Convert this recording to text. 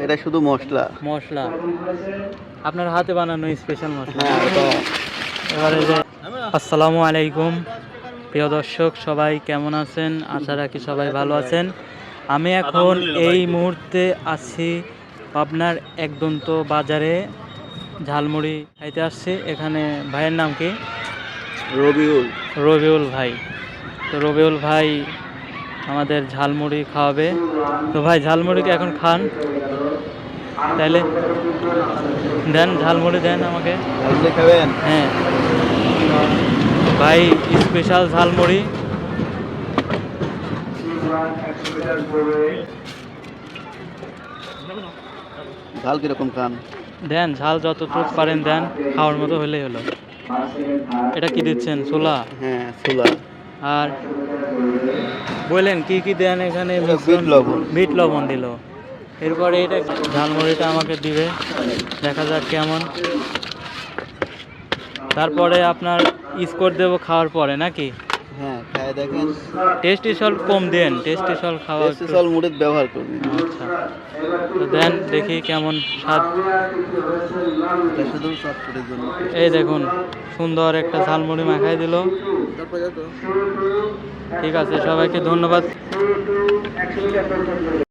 এটা শুধু মশলা। মশলা আপনার হাতে বানানো স্পেশাল মশলা। হ্যাঁ, এটা এবারে যে আসসালামু আলাইকুম প্রিয় দর্শক, সবাই কেমন আছেন? আশা রাখি সবাই ভালো আছেন। আমি এখন এই মুহূর্তে আছি পাবনার একদন্ত বাজারে, ঝালমুড়ি খাইতে আসছি। এখানে ভাইয়ের নাম কি? রবিউল। রবিউল ভাই। তো রবিউল ভাই আমাদের ঝালমুড়ি খাওয়াবে। তো ভাই ঝালমুড়ি কি এখন খান? তাইলে দেন, ঝালমুড়ি দেন আমাকে। আপনি খাবেন? হ্যাঁ ভাই, স্পেশাল ঝালমুড়ি। ঝাল কিরকম খান? দেন, ঝাল যতটুকু পারেন দেন, খাওয়ার মতো হলেই হলো। এটা কি দিচ্ছেন? ছোলা? হ্যাঁ, ছোলা। আর বললেন কি কি দেন এখানে? বিট লবণ। বিট লবণ দিল। এরপরে এটা ঝালমুড়িটা আমাকে দিবে, দেখা যাক কেমন। তারপরে আপনার স্কোর দেবো খাওয়ার পরে নাকি? হ্যাঁ, খায় দেখেন। টেস্টি সল্ট কম দেন, টেস্টি সল্ট খাওয়া একটু। স্পেশাল মুড়ির ব্যবহার করবেন। আচ্ছা, তো দেন দেখি কেমন স্বাদ। এটা শুধু চটপটির জন্য। এই দেখুন, সুন্দর একটা ঝালমুড়ি মাখাই দিল। ঠিক আছে, সবাইকে ধন্যবাদ।